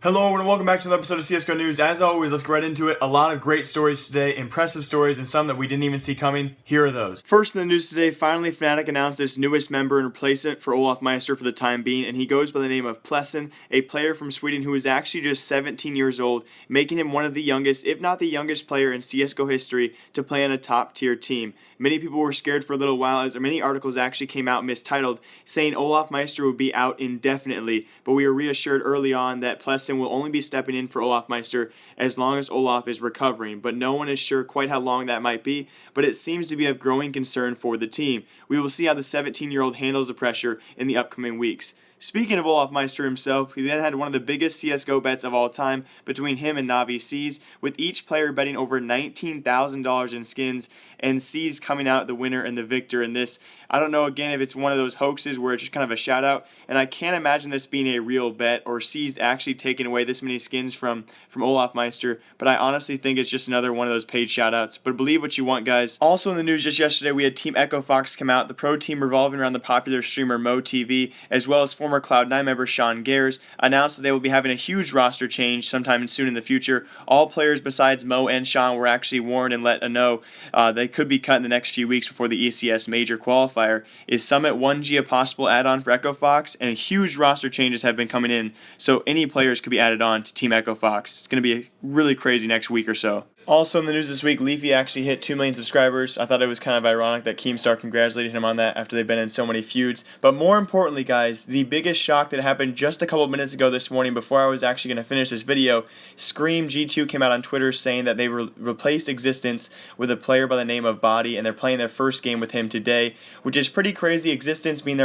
Hello and welcome back to another episode of CSGO News. As always, let's get right into it. A lot of great stories today, impressive stories, and some that we didn't even see coming. Here are those. First in the news today, finally Fnatic announced its newest member and replacement for olofmeister for the time being, and he goes by the name of Plessen, a player from Sweden who is actually just 17 years old, making him one of the youngest, if not the youngest player in CSGO history to play on a top tier team. Many people were scared for a little while as many articles actually came out mistitled saying olofmeister would be out indefinitely, but we were reassured early on that Plessen will only be stepping in for olofmeister as long as Olof is recovering, but no one is sure quite how long that might be, but it seems to be of growing concern for the team. We will see how the 17-year-old handles the pressure in the upcoming weeks. Speaking of olofmeister himself, he then had one of the biggest CSGO bets of all time between him and Navi Seas, with each player betting over $19,000 in skins, and Seas coming out the winner and the victor in this. I don't know, again, if it's one of those hoaxes where it's just kind of a shout-out, and I can't imagine this being a real bet or Seas actually taking away this many skins from olofmeister, but I honestly think it's just another one of those paid shout-outs. But believe what you want, guys. Also in the news just yesterday, we had Team Echofox come out, the pro team revolving around the popular streamer MoTV, as well as former Cloud9 member Sean Gares, announced that they will be having a huge roster change sometime soon in the future. All players besides Mo and Sean were actually warned and let know they could be cut in the next few weeks before the ECS major qualifier. Is Summit 1G a possible add-on for Echofox? And huge roster changes have been coming in, so any players could be added on to Team Echofox. It's going to be really crazy next week or so. Also in the news this week, Leafy actually hit 2 million subscribers. I thought it was kind of ironic that Keemstar congratulated him on that after they've been in so many feuds. But more importantly, guys, the biggest shock that happened just a couple minutes ago this morning before I was actually going to finish this video, Scream G2 came out on Twitter saying that they replaced Ex6TenZ with a player by the name of Bodyy, and they're playing their first game with him today, which is pretty crazy. Ex6TenZ being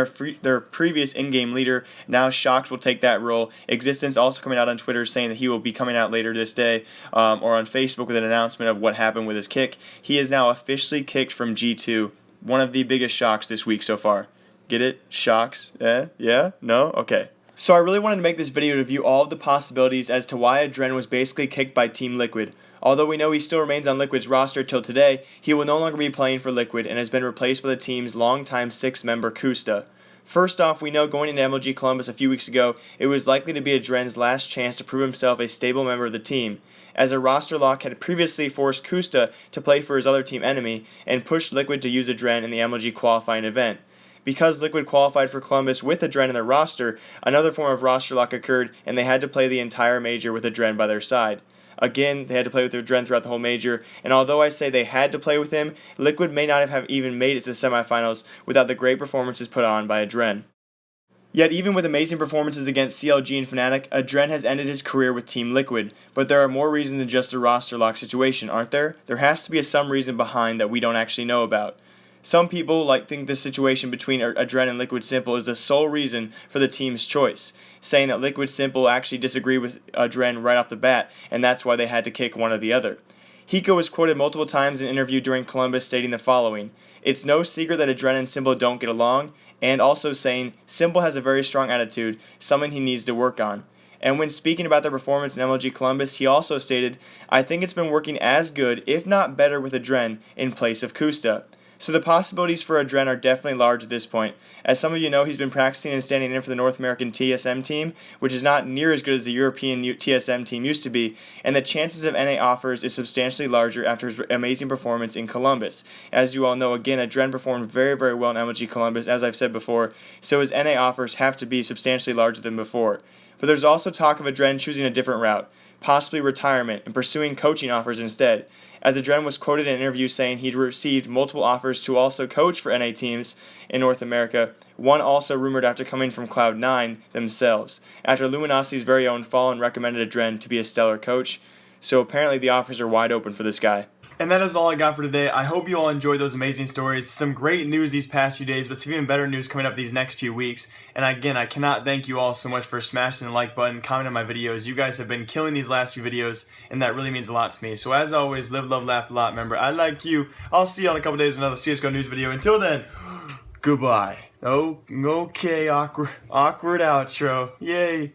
their previous in-game leader, now Shox will take that role. Ex6TenZ also coming out on Twitter saying that he will be coming out later this day, or on Facebook with an announcement of what happened with his kick. He is now officially kicked from G2. One of the biggest shocks this week so far. Get it? Shocks? Yeah? No? Okay. So I really wanted to make this video to review all of the possibilities as to why AdreN was basically kicked by Team Liquid. Although we know he still remains on Liquid's roster till today, he will no longer be playing for Liquid and has been replaced by the team's longtime 6th-member Kusta. First off, we know going into MLG Columbus a few weeks ago, it was likely to be AdreN's last chance to prove himself a stable member of the team, as a roster lock had previously forced Kusta to play for his other team enemy and pushed Liquid to use AdreN in the MLG qualifying event. Because Liquid qualified for Columbus with AdreN in their roster, another form of roster lock occurred and they had to play the entire major with AdreN by their side. Again, they had to play with AdreN throughout the whole major, and although I say they had to play with him, Liquid may not have even made it to the semifinals without the great performances put on by AdreN. Yet even with amazing performances against CLG and Fnatic, AdreN has ended his career with Team Liquid. But there are more reasons than just a roster lock situation, aren't there? There has to be some reason behind that we don't actually know about. Some people think this situation between AdreN and Liquid Simple is the sole reason for the team's choice, saying that Liquid Simple actually disagree with AdreN right off the bat, and that's why they had to kick one or the other. Hiko was quoted multiple times in an interview during Columbus stating the following: "It's no secret that AdreN and Simple don't get along," and also saying Simple has a very strong attitude, something he needs to work on. And when speaking about their performance in MLG Columbus, he also stated, "I think it's been working as good, if not better, with AdreN in place of Kusta." So the possibilities for AdreN are definitely large at this point. As some of you know, he's been practicing and standing in for the North American TSM team, which is not near as good as the European TSM team used to be, and the chances of NA offers is substantially larger after his amazing performance in Columbus. As you all know, again, AdreN performed very, very well in MLG Columbus, as I've said before, so his NA offers have to be substantially larger than before. But there's also talk of AdreN choosing a different route, possibly retirement, and pursuing coaching offers instead, as AdreN was quoted in an interview saying he'd received multiple offers to also coach for NA teams in North America, one also rumored after coming from Cloud9 themselves, after Luminosity's very own Fallen recommended AdreN to be a stellar coach, so apparently the offers are wide open for this guy. And that is all I got for today. I hope you all enjoyed those amazing stories. Some great news these past few days, but some even better news coming up these next few weeks. And again, I cannot thank you all so much for smashing the like button, commenting on my videos. You guys have been killing these last few videos, and that really means a lot to me. So as always, live, love, laugh a lot. Remember, I like you. I'll see you in a couple days with another CSGO news video. Until then, goodbye. Oh, okay, awkward outro. Yay.